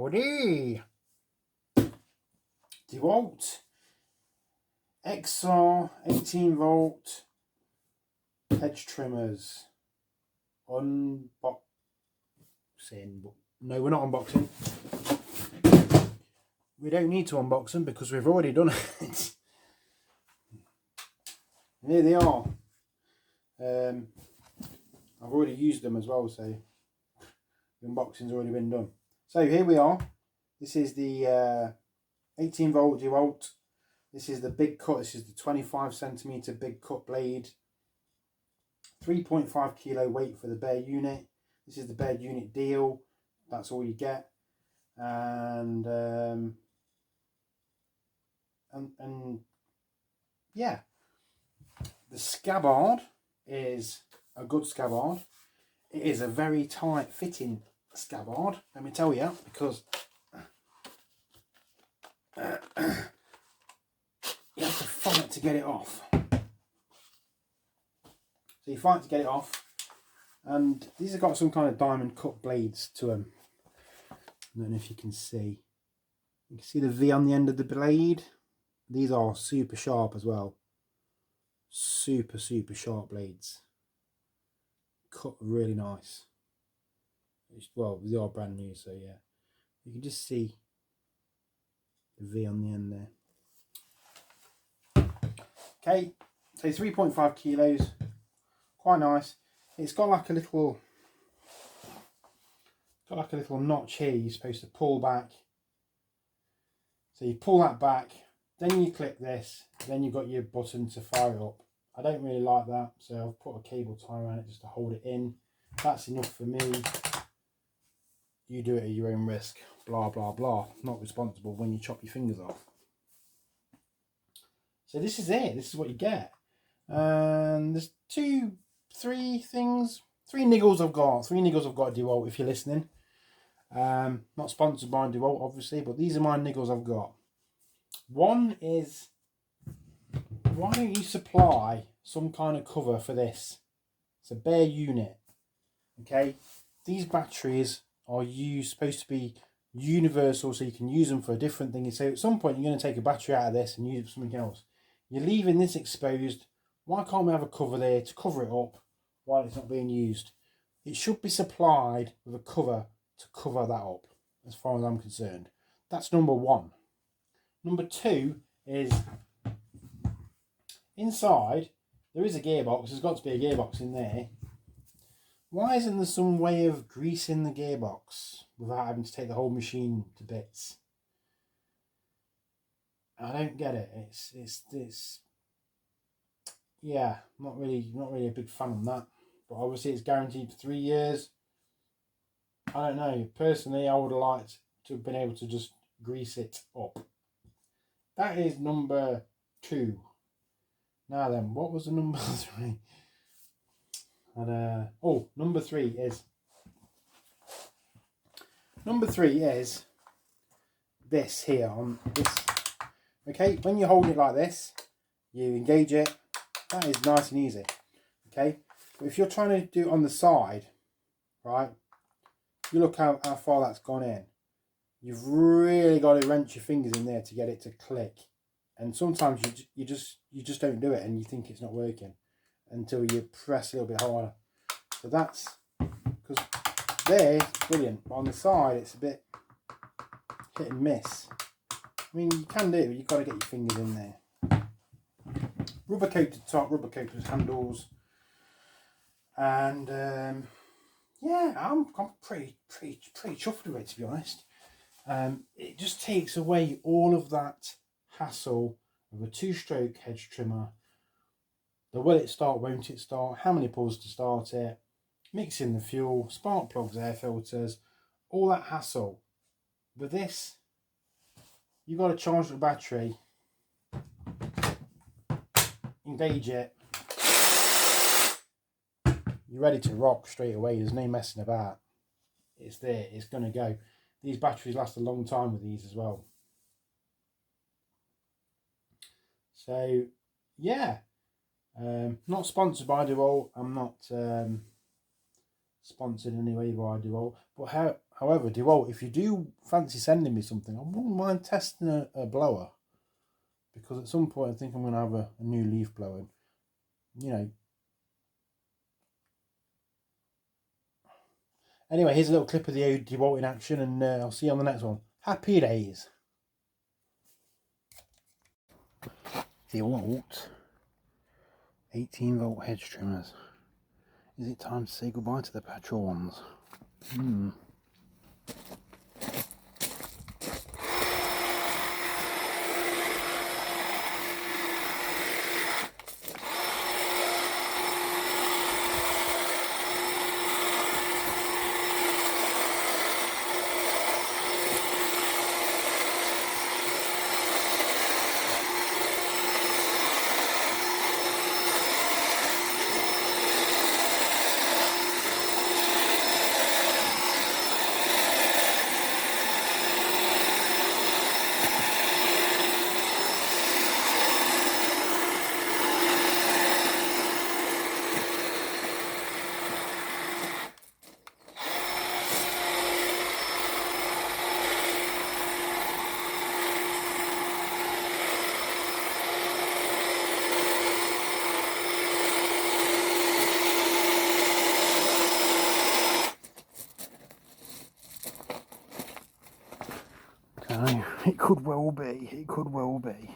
Howdy! Dewalt XR 18 volt hedge trimmers. Unboxing. No, we're not unboxing. We don't need to unbox them because we've already done it. And here they are. I've already used them as well, so the unboxing's already been done. So here we are. This is the 18 volt Dewalt. This is the big cut. This is the 25 centimeter big cut blade. 3.5 kilo weight for the bare unit. This is the bare unit deal. That's all you get. And yeah, the Scabbard is a good Scabbard. It is a very tight fitting Scabbard, let me tell you, because you have to fight to get it off. So you fight to get it off, and these have got some kind of diamond cut blades to them. I don't know if you can see. You can see the V on the end of the blade. These are super sharp as well. Super sharp blades. Cut really nice. Well, they are brand new, so yeah. You can just see the V on the end there. Okay, so 3.5 kilos. Quite nice. It's got like a little notch here you're supposed to pull back. So you pull that back, then you click this, then you've got your button to fire it up. I don't really like that, so I've put a cable tie around it just to hold it in. That's enough for me. You do it at your own risk. Blah blah blah. Not responsible when you chop your fingers off. So this is it. This is what you get. And there's three niggles I've got. Three niggles I've got at Dewalt, if you're listening. Not sponsored by Dewalt, obviously, but these are my niggles I've got. One is, why don't you supply some kind of cover for this? It's a bare unit. Okay, these batteries are supposed to be universal, so you can use them for a different thing. So at some point you're going to take a battery out of this and use it for something else. You're leaving this exposed. Why can't we have a cover there to cover it up while it's not being used? It should be supplied with a cover to cover that up, as far as I'm concerned. That's number one. Number two is, inside there is a gearbox. There's got to be a gearbox in there. Why isn't there some way of greasing the gearbox without having to take the whole machine to bits? I don't get it. It's yeah, not really a big fan of that. But obviously it's guaranteed for 3 years. I don't know. Personally, I would have liked to have been able to just grease it up. That is number two. Now then, what was the number three? And number three is this here on this. Okay, when you hold it like this, you engage it. That is nice and easy. Okay, but if you're trying to do it on the side, right, you look how far that's gone in. You've really got to wrench your fingers in there to get it to click, and sometimes you just don't do it, and you think it's not working until you press a little bit harder. So that's because there it's brilliant, but on the side it's a bit hit and miss. I mean, you can do it, but you've got to get your fingers in there. Rubber coated top, rubber coated handles, and yeah, I'm pretty chuffed with it, to be honest. It just takes away all of that hassle of a two-stroke hedge trimmer. The will it start, won't it start, how many pulls to start it, mixing the fuel, spark plugs, air filters, all that hassle. With this, you've got to charge the battery, engage it, you're ready to rock straight away. There's no messing about. It's there, it's going to go. These batteries last a long time with these as well. So yeah, not sponsored by Dewalt. I'm not sponsored in any way by Dewalt. But however, Dewalt, if you do fancy sending me something, I wouldn't mind testing a blower, because at some point I think I'm going to have a new leaf blower. You know. Anyway, here's a little clip of the Dewalt in action, and I'll see you on the next one. Happy days. Dewalt 18-volt hedge trimmers. Is it time to say goodbye to the petrol ones? Okay, it could well be.